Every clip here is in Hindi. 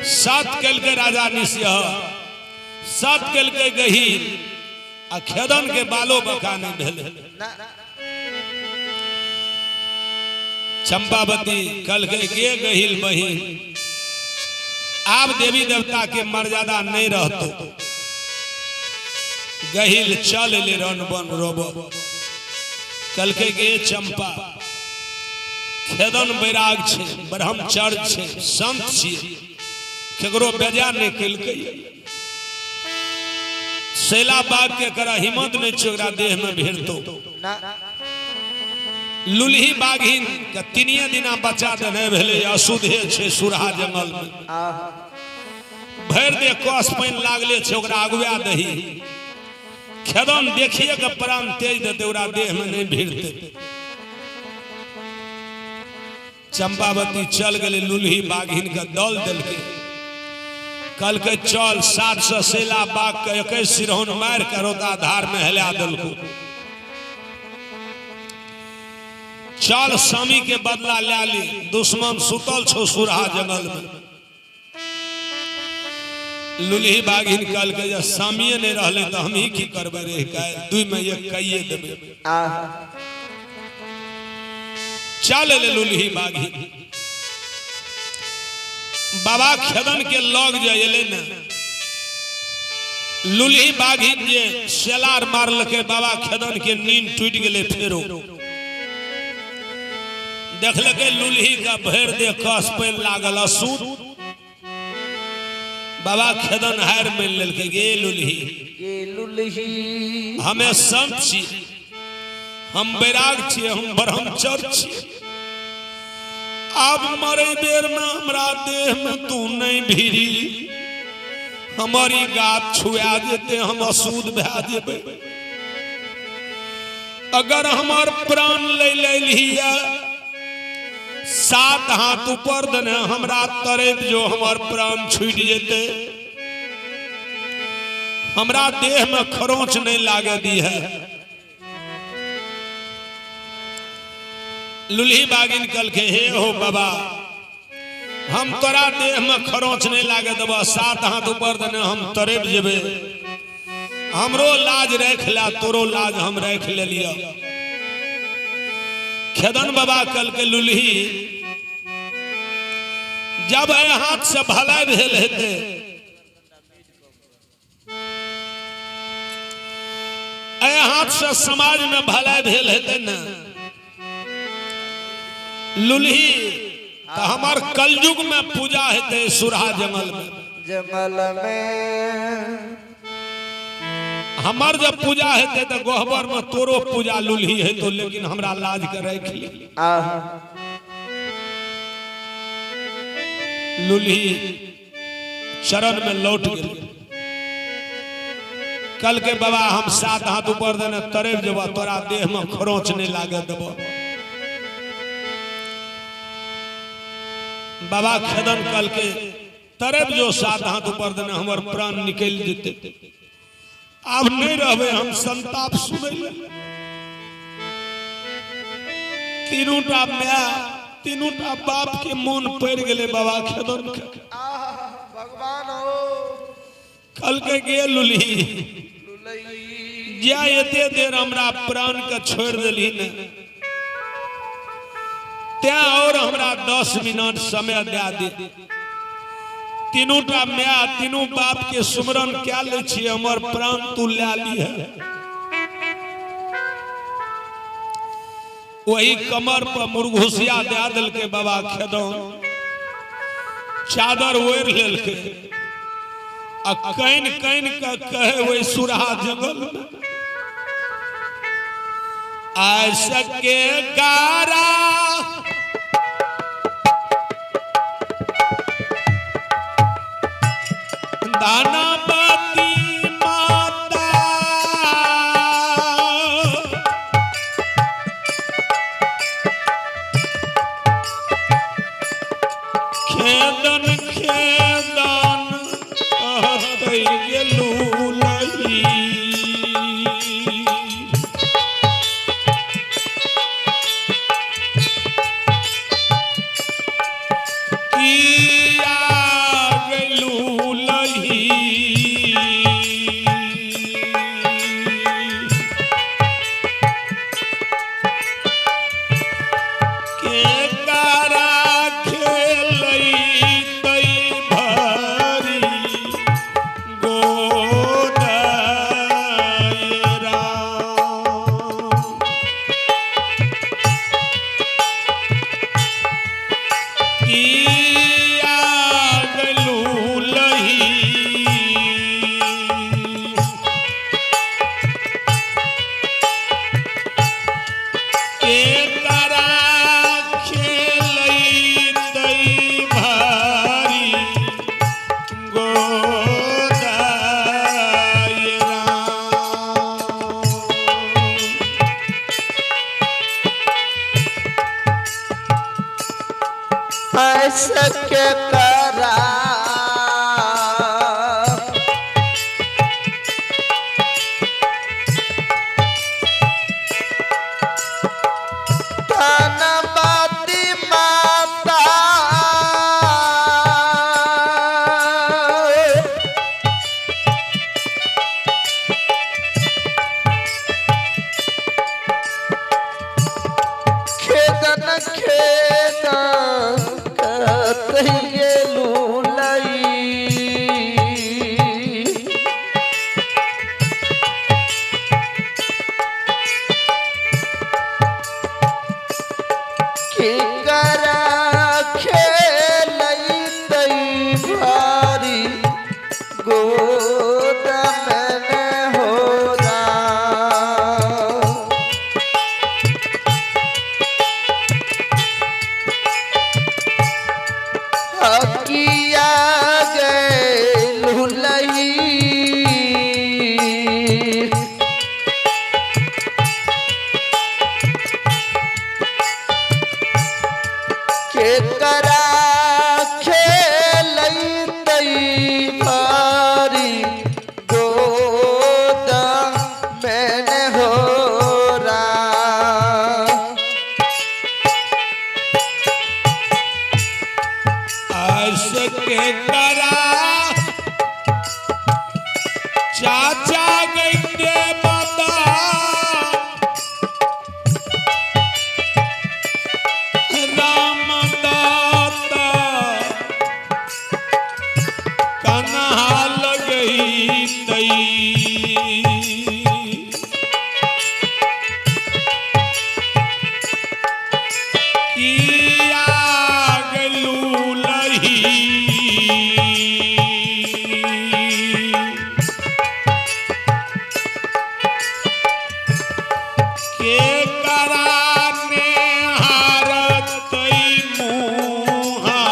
सात कल के राजा निस्यह सात कल के गहीर आ खेदन के बालो बका नहीं भेल। चंपावती कल के गहिल बहिन आप देवी देवता के मर्यादा नहीं रहतो गहिल चल ले रन बन रोबो कल के गे चंपा खेदन बैराग छे ब्रह्मचर्य छे संत छे केकरो बेजा नहीं कलकै शैला बाग के करा हिम्मत नहीं चोरा देह में भेड़तो लुलही बाघिन के तीनिए दिना बच्चा देने भेले अशुद्धे छे सुरहा जंगल में भर दे कस पानी लागले छे ओकरा अगुआ दही खेदन देखिए के प्राण तेज देते ओकरा देह में नहीं भिड़ते। चंपावती चल गए लुलही बाघिन के दल दिल के कल के चल 700 शैला बाघ के 21 सिरहन मार कर रोता धार में हिला दिल को चल स्वामी के बदला ले ली दुश्मन सुतल छो सुरहा जंगल में। लुलही बाघिन कल के जब स्वामी नहीं रहले तो हम ही की करबे रे दुई में एक कइए देबे चल ले लुलही बाघिन बाबा खेदन के लग जाइले न लुलही बाघिन जे सेलार मारल के बाबा खेदन के नींद टूट गेले फेरो देखल के लुलही का भर दे कस पे लागल असूद बाबा खेदन हार मिल लेल के गे लुलही हमें संत छी हम बैराग छी हम ब्रह्मचर्य छी अब मरे बेर में हमरा देह में तू नहीं भिरी हमारी गात छुआ देते हम अशुद्ध भा जेबे अगर हमार प्राण ले लिया 7 हाथ ऊपर देने हमरा तरत जो हमार प्राण छूट जेते हमरा देह में खरोंच नहीं लागे दी है। लुलही बागिन कल के हे हो बाबा हम तोरा देह में खरोंच नहीं लागे देबा 7 हाथ ऊपर देने हम तरत जेबे हमरो लाज रख ला तोरो लाज हम रख ले लिया। खेदन बाबा कल के लुलही जब हाथ से भलाई भेल हेते हाथ से समाज में भलाई भेल हेते न लुलही तो हमार कलयुग में पूजा हेते सुरहा जंगल में हमार जब पूजा हेते तो गोहबर में तोरो पूजा लुलही है तो लेकिन हमरा लाज के रख ली। लुलही चरण में लौट गए कल के बाबा हम 7 हाथ ऊपर देने तरफ जब तोरा देह में खरोंच नहीं लागे देबो बाबा खेदन कल के तरफ जो 7 हाथ ऊपर देने हमार प्राण निकल जेते अब नहीं रहे हम संताप सुने तीनोटा माया तीनोटा बाप के मन पड़ गए बाबा खेदन के भगवान हो कल के गे लुलही जा एते देर हमरा प्राण के छोड़ दिली न त्या और हमरा 10 मिनट समय दे दे तीनोटा माया तीनों बाप के सुमरन क्या ले छी हमर प्राण तू ले ली है। वही कमर पर मुरघुसिया दे दिल के बाबा खेदन चादर ओढ़ लेल के कैन कैन का कहे वही सुरहा जंगल में ऐसा के गारा दानावती माता खेदन खेदन कहते लुलही किया करा धनवती माता खेदन खेदन कहिए लूलई कि करा खेलई तई भारी गोद में हो किया गए लुलई के करा खेलई तई भारी गोद में हो के करा चाचा गंगे माता राम दाता कन्हा लगई तई किया गलू लही के कराने हारतई मुहा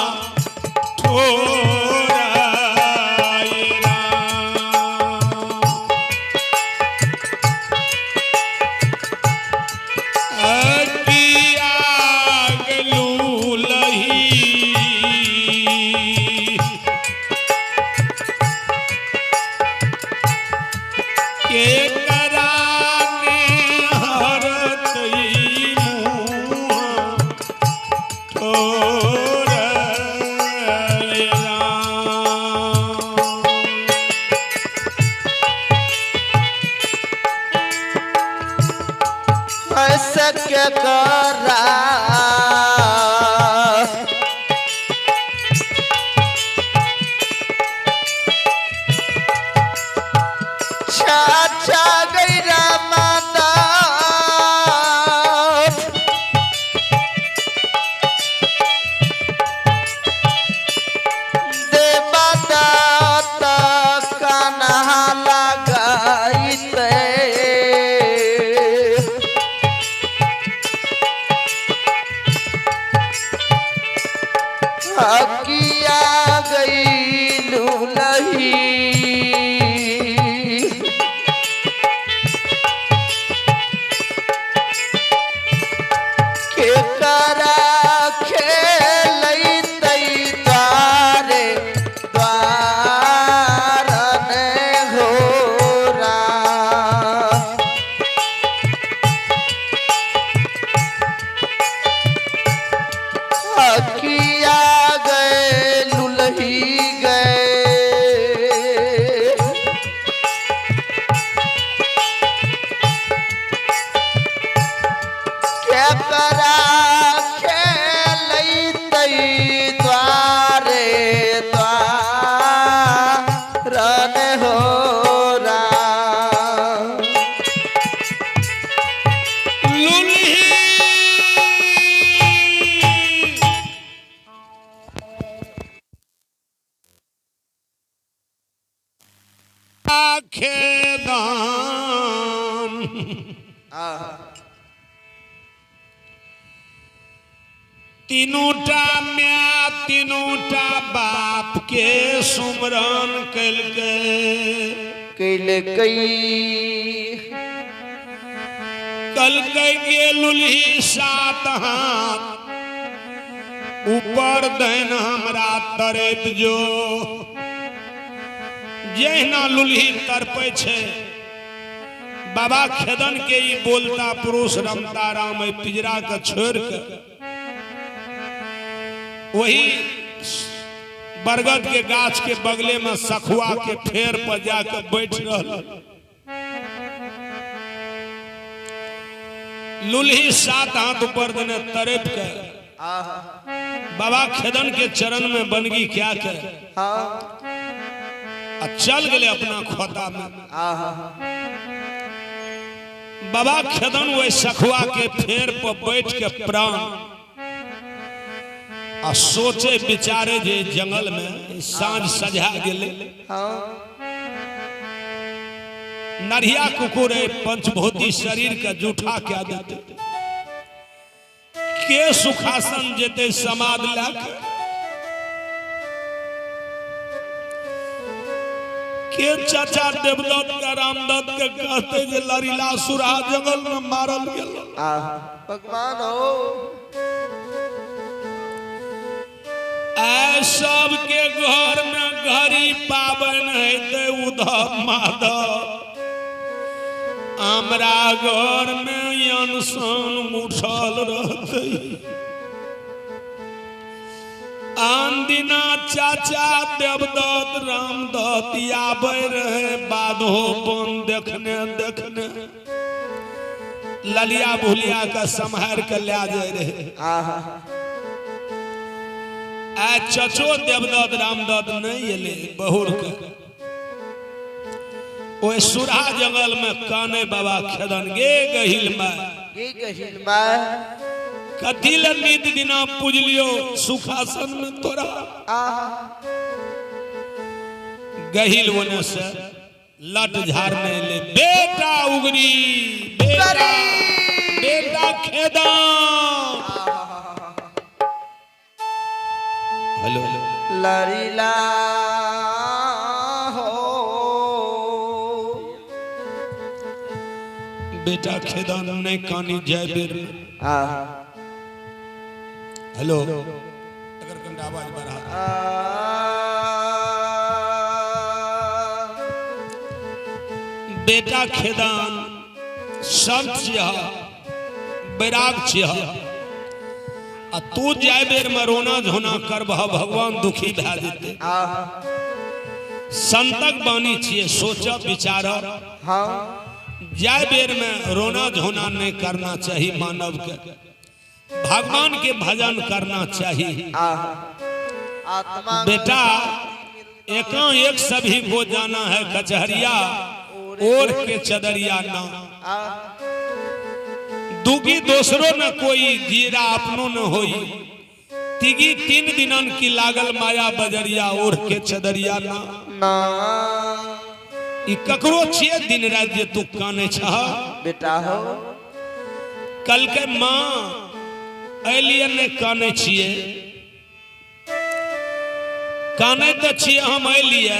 ठोरायरा अकिया गलू लही के कराने हरतई मुहा ठोरायरा ऐसा क्या करा चाचा गई रामादा देवदाता कन्हा लगाई ते किया गई लूलही के करा खेलई तई द्वारे द्वारन हो किया गए लुलही गए क्या करा खेलई तई द्वारे द्वारन हो खेदान तीनोटा म्या तीनोटा बाप के सुमरन कल कल गे लुल्ही सात हाथ ऊपर दैन हमरा तरैत जो जहिना लुलही तरपै छे बाबा खेदन के ई बोलता पुरुष रमता राम पिंजरा के छोड़ के वही बरगद के गाछ के बगले में सखुआ के फेर पर जाकर बैठ रहा लुलही 7 हाथ ऊपर देने तरप के बाबा खेदन के चरण में बनगी क्या के चल गए अपना खोता में बाबा खेदन वही सखुआ के फेर पर बैठ के प्राण आ सोचे विचारे जे जंगल में सांझ सजा गेले नरिया कुकुर पंचभूति शरीर का जूठा क्या देते के सुखासन जेते समाद लाके के चाचा देवदत्त का रामदत्त के कहते जे लरीला सुरा जंगल में मारल गेल भगवान हो सबके घर में घड़ी पावन है उधम माधव हमरा घर में अनशन उठल रहते आन दिना चाचा देवदत्त रामदत्त आबे रहे बाधो बन देखने देखने ललिया भुलिया का संहार के ला जाए रहे आ चचो देवदत्त रामदत्त नहीं एले बहुर के ओए सुरा जंगल में काने बाबा खेदन गे गहिल में कथी ल नित दिना पूजलियो सुखासन में तोरा गहिल होने से लट झाड़ में ले बेटा उगरी बेटा खेदन हेलो लरीला हो बेटा खेदन ने कानी जय बेर हेलो अगर कंडा आवाज बढ़ा बेटा खेदन संत छिह बैराग छिह आ तू जाय बेर में रोना झोना कर भगवान दुखी भै जेते संतक बानी छिए सोच विचार जाय बेर में रोना झोना नहीं करना चाहिए मानव के भगवान के भजन करना चाहिए बेटा एक सभी को जाना है कचहरिया और के चदरिया ना दुगी दोसरो न कोई जीरा अपनो न होई तिगी 3 दिनन की लागल माया बजरिया और के चदरिया ना ई ककरो छिए दिन रात जे तू काने छ बेटा हो कल के मां एलिए ने काने छिए काने तो छिए हम एलिए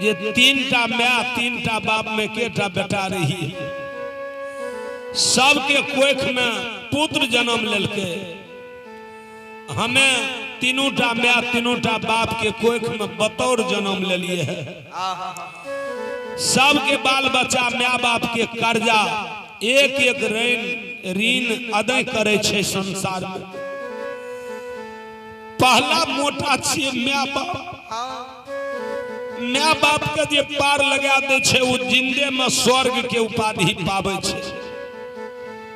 जे 3टा मां 3टा बाप में केटा बेटा रही सबके कोख में पुत्र जन्म लेलके हमें 3टा मां 3टा बाप के कोख में बतौर जन्म ले लिए है सबके बाल बच्चा माँ बाप के कर्जा एक ऋण अदा करे छे संसार में पहला मोटा छे माँ बाप के जे पार लगा दे छे वो जिंदे में स्वर्ग के उपाधि पावे छे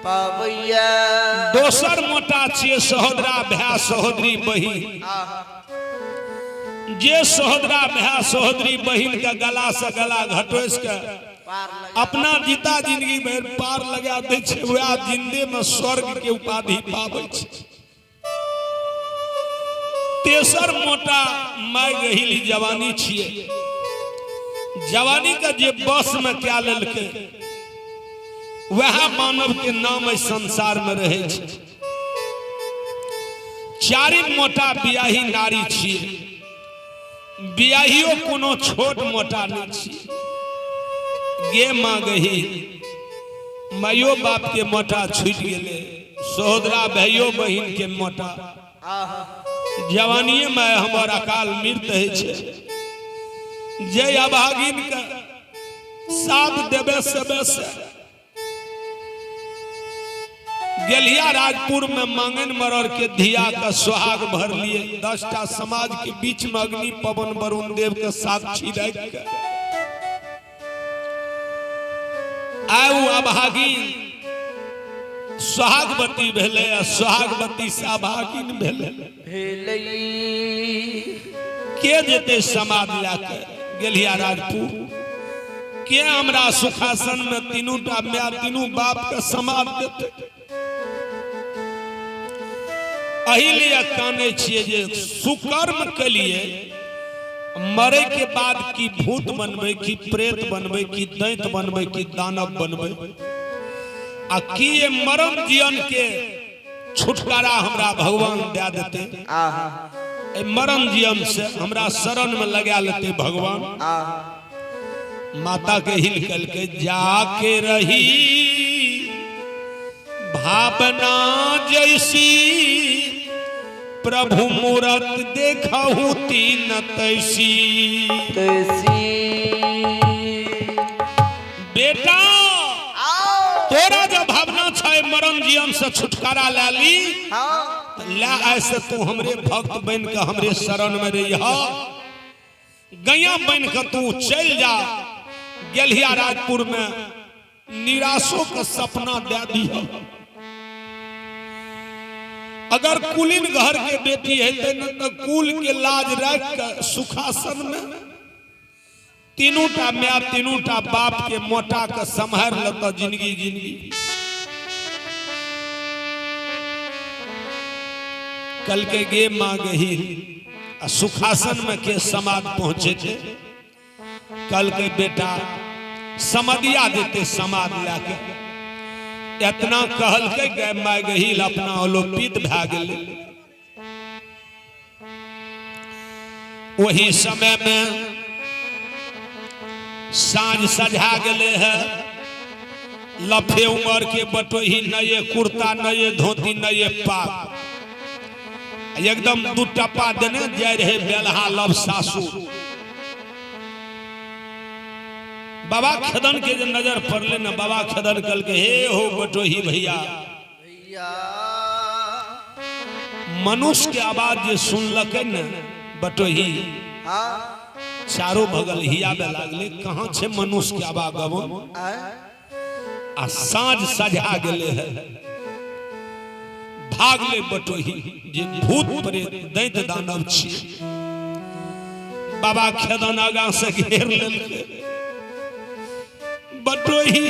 पावैया दोसर मोटा छे सहोदरा भाई सहोदरी बहिन जे सहोदरा भाई सहोदरी बहिन के गला से गला घटोस के अपना जीता जिंदगी भर पार लगा दे छे वह जिंदे में स्वर्ग के उपाधि पावे छे तेसर मोटा माय गहिली जवानी छिए जवानी का जे बस में क्या लेलके वह मानव के नाम इस संसार में रहे छे चारिम मोटा बियाही नारी छिए बियाहियो कोनो छोट मोटा नहीं छिए गे माँ गही मायो बाप के मोटा छूट गेले सहोदरा भाइयो बहिन के मोटा जवानिए में हमर अकाल मृत्यु है छे जय अभागिन का साथ देवे सबे से गेलिया राजपुर में मांगन मरर के धिया का सुहाग भर लिए 10टा समाज के बीच में अग्नि पवन वरुण देव के साक्षी रख के आउ अभागिन सुहागवती भेले सुहागवती से अभागिन भेले के जेते समाज लाके गेलिया राजपुर के हमरा सुखासन में तीनों टा माया तीनों बाप का समाज देते अहिलिया काने छिए जे सुकर्म के लिए मरे के बाद की भूत बनबे की प्रेत बनबे की दैत बनबे की दानव बनबे आ की ये मरण जीवन के छुटकारा हमरा भगवान दे देते ए मरण जीवन से हमरा शरण में लगा लेते भगवान माता के हिल कल के जाके रही भावना जैसी प्रभु मूरत देखहु तीन तैसी बेटा तोरा जो भावना छे मरण जीवन से छुटकारा ला ली ला ऐसे तू हमरे भक्त बन के हमरे शरण में रही गैया बन के तू चल जा गेलिया राजपुर में निराशों का सपना दे दी अगर कुलीन घर के बेटी है तो कुल के लाज रख कर सुखासन में तीनों टा माया तीनों टा बाप के मोटा का संभाल लेता जिंदगी जिंदगी कल के गे माँ गही सुखासन में के समाज पहुंचे थे कल के बेटा समदिया देते समाज लाके इतना कहल के गए माय गहिल अपना अलोपित भा गेले वही समय में साँझ सजा गेले है लफे उमर के बटोही नए कुर्ता नए धोती नए पाग एकदम दू टप्पा देने जाए रहे बेलहा लब सासू बाबा खेदन के जो नजर पड़ले ना बाबा खेदन कल के हे हो बटोही भैया मनुष्य के आवाज जो सुनलक न बटोही चारों बगल हियाबे लागले कहाँ छे मनुष्य के आवाज गवो आ साँझ सजा गेले है भागले बटोही जे भूत प्रेत दैत दानव छी बाबा खेदन आगा से घेर लेलके बटोही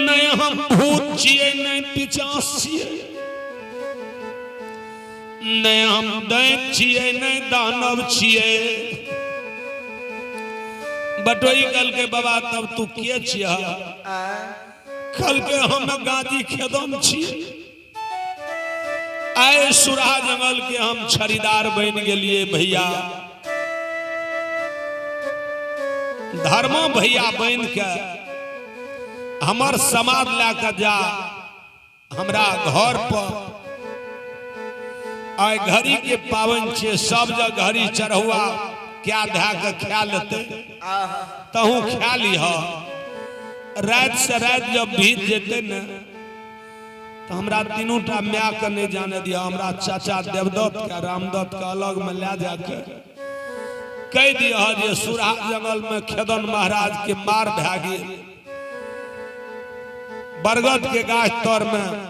नहीं हम भूत छिए नहीं पिचास छिए नहीं हम दैत छिए नहीं दानव छिए बटोही कल के बाबा तब तू के छिया कल के हम गाजी खेदम छिए आए सुरा जंगल के हम छरीदार बन गेलिए भैया धर्मो भैया बन के हमर समाज लाके जा हमरा घर पर आय घड़ी के पावन छे सब जगह घड़ी चढ़ुआ क्या धा के खा लेते तहू खा लीह रात से रात जब बीत जेते न तो हमरा तीनों टा माया के नहीं जाने दिया हमरा चाचा देवदत्त के रामदत्त के अलग में ले जाके कह दिया जे सुरा जंगल में खेदन महाराज के मार भा गेल बरगद के गाछ तर में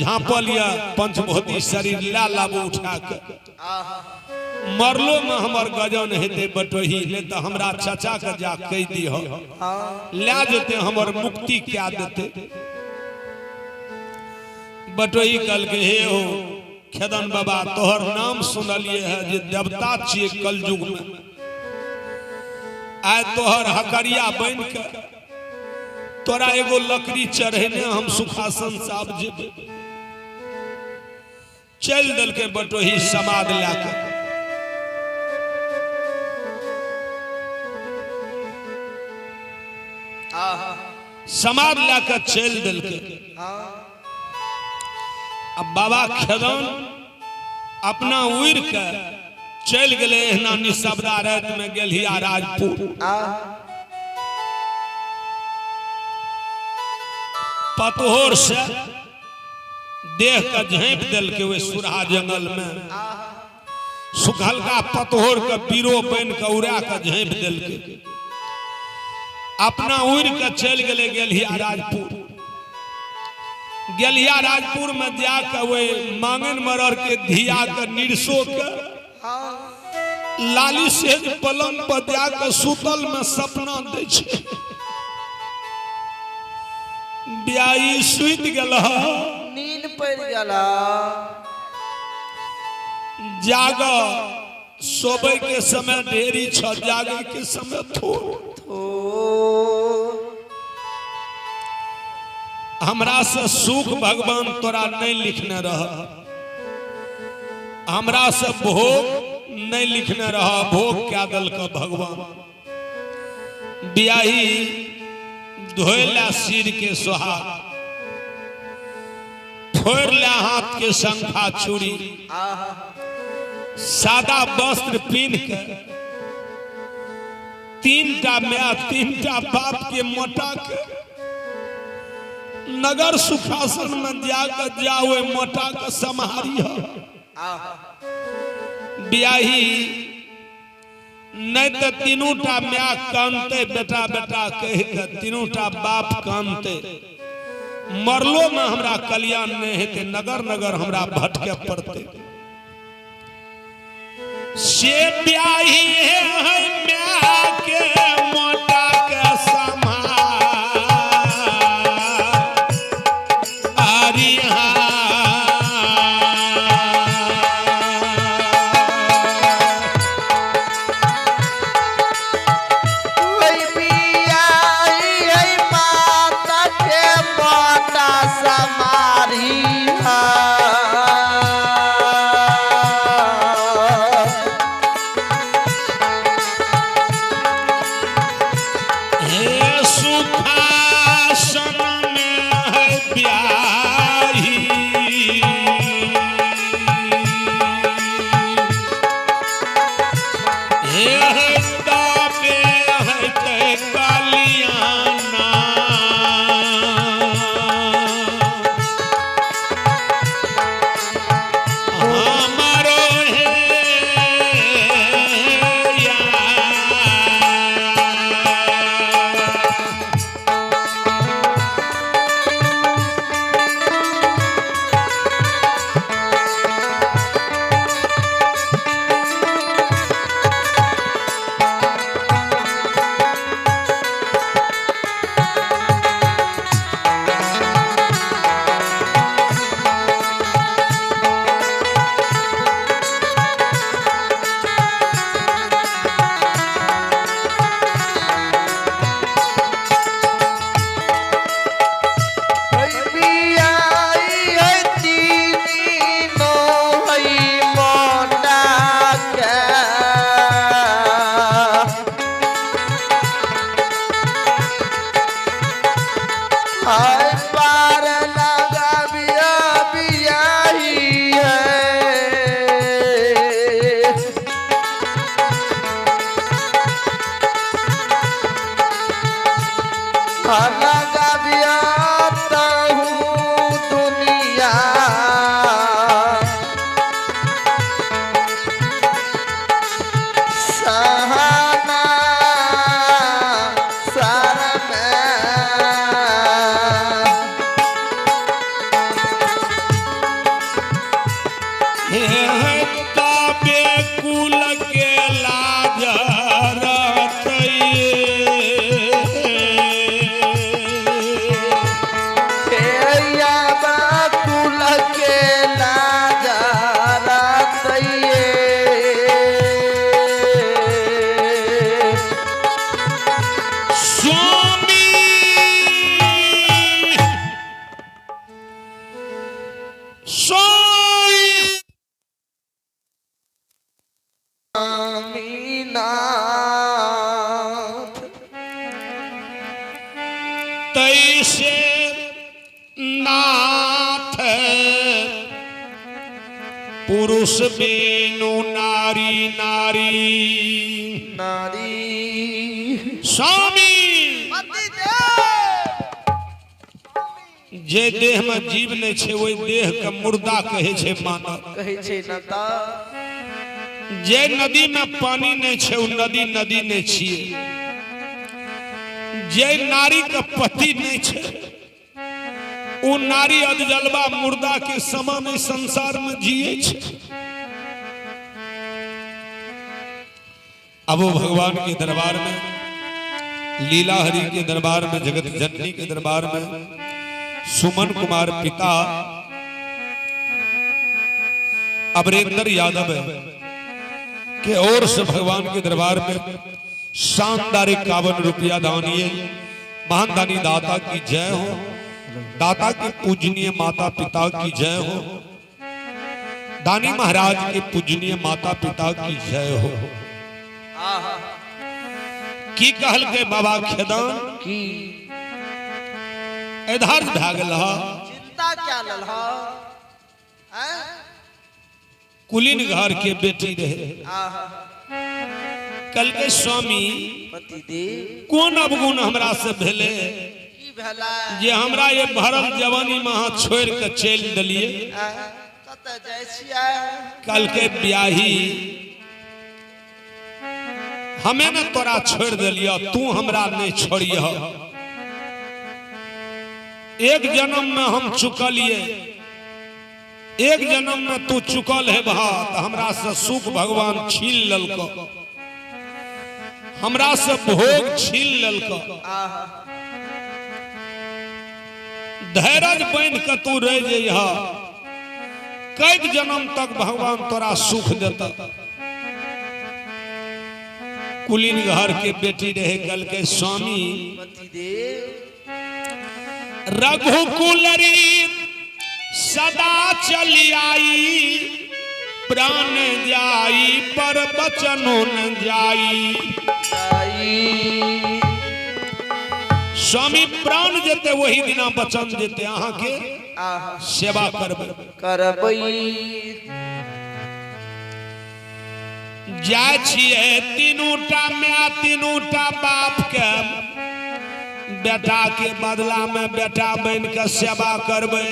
झांपल या पंचभूति शरीर ला लाबू उठा के मरलो में हमर गजन हेते बटोही ले तो हमरा चाचा के जा कह दियो ले जेते हमर मुक्ति क्या देते बटोही कल के हे हो खेदन बाबा तोहर नाम सुनलिए है जे देवता छिए कलयुग में आय तोहर हकरिया बन के तोरा एगो लकड़ी चढ़ेने हम सुखासन साहब जेबे चल दल के बटोही समाद लाके समाद लाके चल दल के अब बाबा खेदन अपना उड़ के चल गए एहना निशब्दा रात में गेलिया राजपुर। पतोहर से देह का झाँप दिल के वे सुरहा जंगल में सुखलका पतोहर के पीरो बन के उड़ा के झाँप दिल के अपना उड़ के चल गए गेलिया राजपुर। गेलिया राजपुर में जाकर वे मांगन मरर के धिया के निर्सो के लाली से पलंग पर जाकर सुतल में सपना दे छे। ब्याही सुत गला नींद पड़ गला जाग सोबे के समय ढेरी छ जागे के समय थोड़। हमरा से सुख भगवान तोरा नहीं लिखने रह, हमरा से भोग नहीं लिखने रहा, भोग क्या दल का भगवान। ब्याही धोला सिर के सुहाग, फोड़ ला हाथ के शंखा चूड़ी, सादा वस्त्र पहन के तीनटा मैं तीनटा बाप के मोटा के नगर सुखासन में जाकर जाओ मोटा का समारी है। ब्याही नहीं तो तीनोटा मैं कानते बेटा बेटा कह के तीनोटा बाप कानते मरलो में हमरा कल्याण नहीं हेते, नगर नगर हमरा भटके पड़ते। से ब्याही है म्या के मोटा के समारी तैसे नाथ पुरुष बेनु नारी नारी नारी स्वामी पति देव जे देह में जीव नहीं छे वही देह के मुर्दा कहे छे मानव कहै छै नता जे नदी में पानी नहीं छे वो नदी नदी नहीं छिए जे नारी का पति नहीं छे वो नारी अधजलवा मुर्दा के समान संसार में जिए छे। अब वो भगवान के दरबार में लीला हरि के दरबार में जगत जननी के दरबार में सुमन कुमार पिता अमरेंद्र यादव के ओर से भगवान के दरबार में शानदार 51 रुपया दानिए। महान दानी दाता की जय हो, दाता के पूजनीय माता पिता की जय हो, दानी महाराज के पूजनीय माता पिता की जय हो। आहा की कहल के बाबा खेदान की इधर भागल चिंता क्या लल्हा हैं कुलीन घर के बेटी रहे। आहा कल के स्वामी पति देव कौन अवगुण हमरा से भेले की भेला जे हमरा ये भरल जवानी में हाथ छोड़ के चल दिलिए। कत जाइ छियै कल के ब्याही हमें न तोरा छोड़ दिलिया, तू हमरा नहीं छोड़िया। एक जन्म में हम चुकलिए, एक जन्म में तू चुकल है भा तो हमरा से सुख भगवान छीन ललको, हमरा से भोग छीन ललको। आहा धैर्य बन के तू रह जइहा, कई जन्म तक भगवान तोरा सुख देता। कुलीन घर के बेटी रहे कल के स्वामी पति देव रघुकुलरी सदा चली आई, प्राण जाई पर बचनो न जाई। आई स्वामी प्राण जेते वही दिना बचन जेते अहाँ के आहा सेवा करबे। करबई जाय छिए तीनूटा माय तीनूटा बाप के, बेटा के बदला में बेटा बन के सेवा करबे।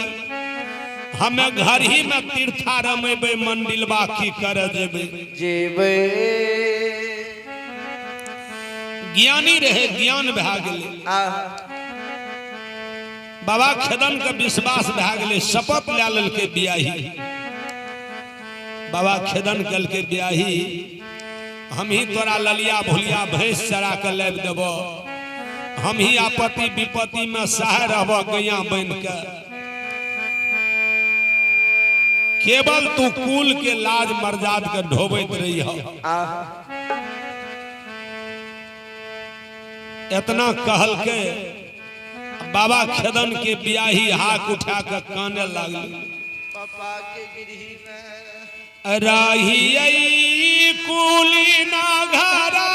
हमें घर ही में तीर्था रमेबे, मंदिर बाकी कर देबे। जेबे ज्ञानी रहे ज्ञान भए गेले, आहा बाबा खेदन के विश्वास भए गेले, शपथ ले लेलके बियाही। बाबा खेदन कल के बियाही हम ही तोरा ललिया भुलिया भैंस चरा के लाबि देबो, हम ही आपत्ति विपत्ति में सहाय रहबो गैया बन के। केवल तू कुल के लाज मर्याद के ढोबैत रही हो। आहा इतना कहल के बाबा खेदन के बियाही हाथ उठा के काने लागल। पापा के गिरही में रही कुली ना घरा